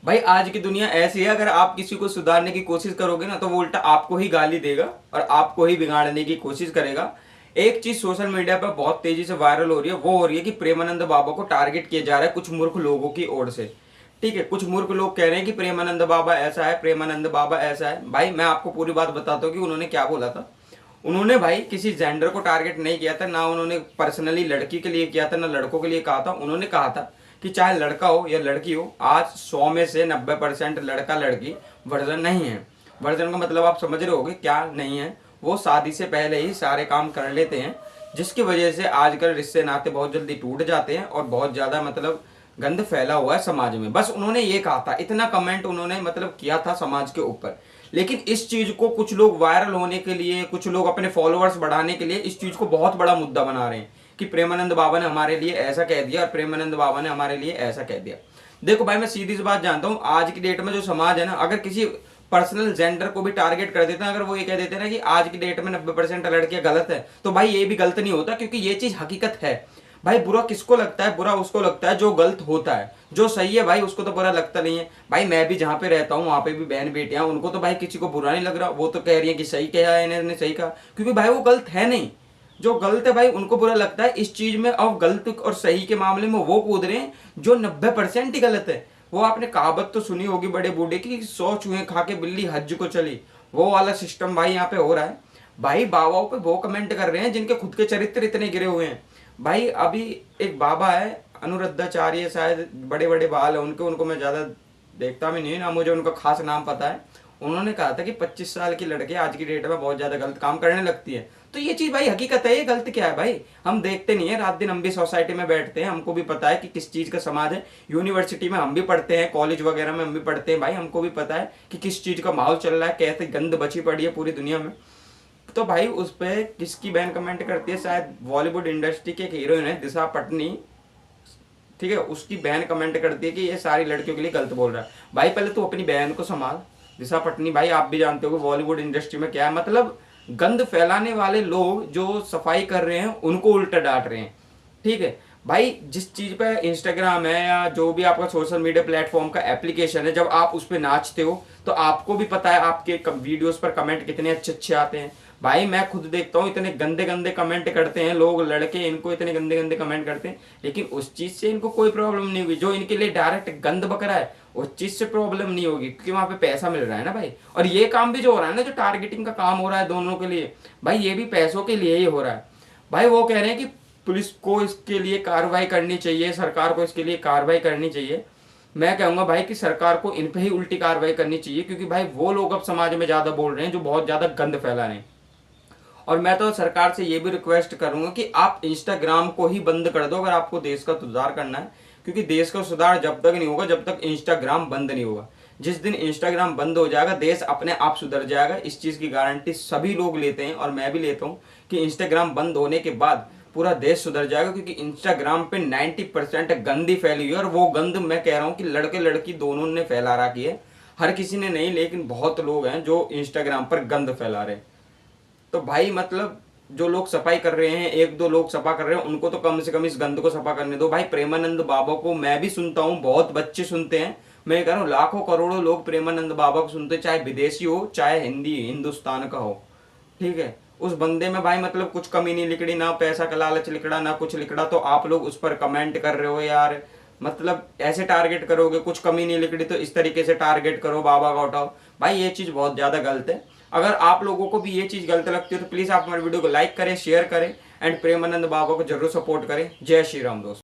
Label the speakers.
Speaker 1: भाई आज की दुनिया ऐसी है, अगर आप किसी को सुधारने की कोशिश करोगे ना तो वो उल्टा आपको ही गाली देगा और आपको ही बिगाड़ने की कोशिश करेगा। एक चीज सोशल मीडिया पर बहुत तेजी से वायरल हो रही है, वो हो रही है कि प्रेमानंद बाबा को टारगेट किया जा रहा है कुछ मूर्ख लोगों की ओर से। ठीक है, कुछ मूर्ख लोग कह रहे हैं कि प्रेमानंद बाबा ऐसा है, प्रेमानंद बाबा ऐसा है। भाई मैं आपको पूरी बात बताता हूँ कि उन्होंने क्या बोला था। उन्होंने भाई किसी जेंडर को टारगेट नहीं किया था, ना उन्होंने पर्सनली लड़की के लिए किया था, ना लड़कों के लिए कहा था। उन्होंने कहा था कि चाहे लड़का हो या लड़की हो, आज 100 में से 90% लड़का लड़की वर्जन नहीं है। वर्जन का मतलब आप समझ रहे होगे क्या नहीं है। वो शादी से पहले ही सारे काम कर लेते हैं, जिसकी वजह से आजकल रिश्ते नाते बहुत जल्दी टूट जाते हैं और बहुत ज़्यादा मतलब गंद फैला हुआ है समाज में। बस उन्होंने ये कहा था, इतना कमेंट उन्होंने मतलब किया था समाज के ऊपर। लेकिन इस चीज को कुछ लोग वायरल होने के लिए, कुछ लोग अपने फॉलोअर्स बढ़ाने के लिए इस चीज को बहुत बड़ा मुद्दा बना रहे हैं कि प्रेमानंद बाबा ने हमारे लिए ऐसा कह दिया और प्रेमानंद बाबा ने हमारे लिए ऐसा कह दिया। देखो भाई, मैं सीधी सी बात जानता हूँ, आज की डेट में जो समाज है ना, अगर किसी पर्सनल जेंडर को भी टारगेट कर देते हैं, अगर वो ये कह देते हैं ना कि आज की डेट में 90% लड़कियां गलत है, तो भाई ये भी गलत नहीं होता, क्योंकि ये चीज हकीकत है। भाई बुरा किसको लगता है? बुरा उसको लगता है जो गलत होता है। जो सही है भाई उसको तो बुरा लगता नहीं है। भाई मैं भी जहाँ पे रहता हूँ वहाँ पे भी बहन बेटियां, उनको तो भाई किसी को बुरा नहीं लग रहा। वो तो कह रही है कि सही कहा है इन्होंने, सही कहा, क्योंकि भाई वो गलत है नहीं। जो गलत है भाई उनको बुरा लगता है इस चीज में, और गलत और सही के मामले में वो कूद रहे हैं जो 90% ही गलत है। वो आपने कहावत तो सुनी होगी बड़े बूढ़े की, 100 चूहे खा के बिल्ली हज को चली। वो वाला सिस्टम भाई यहाँ पे हो रहा है। भाई बाबाओं पे वो कमेंट कर रहे हैं जिनके खुद के चरित्र इतने गिरे हुए हैं। भाई अभी एक बाबा है अनुरुद्धाचार्य, शायद बड़े बड़े बाल है उनके, उनको मैं ज्यादा देखता भी नहीं ना, मुझे उनका खास नाम पता है। उन्होंने कहा था कि 25 साल की लड़की आज की डेट में बहुत ज्यादा गलत काम करने लगती है। तो ये चीज भाई हकीकत है, ये गलत क्या है भाई? हम देखते नहीं है, रात दिन हम भी सोसाइटी में बैठते हैं, हमको भी पता है कि किस चीज का समाज है। यूनिवर्सिटी में हम भी पढ़ते हैं, कॉलेज वगैरह में हम भी पढ़ते हैं, भाई हमको भी पता है कि किस चीज का माहौल चल रहा है, कैसे गंद बची पड़ी है पूरी दुनिया में। तो भाई उस पर किसकी बहन कमेंट करती है, शायद बॉलीवुड इंडस्ट्री के एक हीरोइन है दिशा पटनी, ठीक है, उसकी बहन कमेंट करती है कि ये सारी लड़कियों के लिए गलत बोल रहा है। भाई पहले तो अपनी बहन को संभाल। दिशा पटनी, भाई आप भी जानते हो बॉलीवुड इंडस्ट्री में क्या है, मतलब गंद फैलाने वाले लोग जो सफाई कर रहे हैं उनको उल्टा डांट रहे हैं। ठीक है भाई, जिस चीज पे इंस्टाग्राम है या जो भी आपका सोशल मीडिया प्लेटफॉर्म का एप्लीकेशन है, जब आप उस पर नाचते हो तो आपको भी पता है आपके वीडियोस पर कमेंट कितने अच्छे अच्छे आते हैं। भाई मैं खुद देखता हूँ इतने गंदे गंदे कमेंट करते हैं लोग, लड़के इनको इतने गंदे गंदे कमेंट करते हैं, लेकिन उस चीज से इनको कोई प्रॉब्लम नहीं हुई। जो इनके लिए डायरेक्ट गंद बक रहा है उस चीज से प्रॉब्लम नहीं होगी, क्योंकि वहां पे पैसा मिल रहा है ना भाई। और ये काम भी जो हो रहा है ना, जो टारगेटिंग का काम हो रहा है दोनों के लिए, भाई ये भी पैसों के लिए ही हो रहा है। भाई वो कह रहे हैं कि पुलिस को इसके लिए कार्रवाई करनी चाहिए, सरकार को इसके लिए कार्रवाई करनी चाहिए। मैं कहूंगा भाई कि सरकार को इन पे ही उल्टी कार्रवाई करनी चाहिए, क्योंकि भाई वो लोग अब समाज में ज्यादा बोल रहे हैं जो बहुत ज्यादा गंद फैला रहे हैं। और मैं तो सरकार से ये भी रिक्वेस्ट करूंगा कि आप इंस्टाग्राम को ही बंद कर दो अगर आपको देश का सुधार करना है, क्योंकि देश का सुधार जब तक नहीं होगा जब तक इंस्टाग्राम बंद नहीं होगा। जिस दिन इंस्टाग्राम बंद हो जाएगा देश अपने आप सुधर जाएगा। इस चीज की गारंटी सभी लोग लेते हैं और मैं भी लेता हूँ कि इंस्टाग्राम बंद होने के बाद पूरा देश सुधर जाएगा, क्योंकि इंस्टाग्राम पे 90% गंदी फैली हुई है। और वो गंद मैं कह रहा हूँ कि लड़के लड़की दोनों ने फैला रखी है, हर किसी ने नहीं, लेकिन बहुत लोग हैं जो इंस्टाग्राम पर गंद फैला रहे हैं। तो भाई मतलब जो लोग सफाई कर रहे हैं, एक दो लोग सफा कर रहे हैं, उनको तो कम से कम इस गंद को सफा करने दो। भाई प्रेमानंद बाबा को मैं भी सुनता हूँ, बहुत बच्चे सुनते हैं, मैं कह रहा हूँ लाखों करोड़ों लोग प्रेमानंद बाबा को सुनते हैं, चाहे विदेशी हो चाहे हिंदी हिंदुस्तान का हो। ठीक है, उस बंदे में भाई मतलब कुछ कमी नहीं लिखड़ी, ना पैसा का लालच लिखड़ा, ना कुछ लिखड़ा, तो आप लोग उस पर कमेंट कर रहे हो यार। मतलब ऐसे टारगेट करोगे, कुछ कमी नहीं लिखड़ी तो इस तरीके से टारगेट करो बाबा का उठाओ। भाई ये चीज बहुत ज्यादा गलत है। अगर आप लोगों को भी ये चीज गलत लगती है तो प्लीज आप हमारे वीडियो को लाइक करें, शेयर करें एंड प्रेमानंद बाबा को जरूर सपोर्ट करें। जय श्री राम दोस्तों।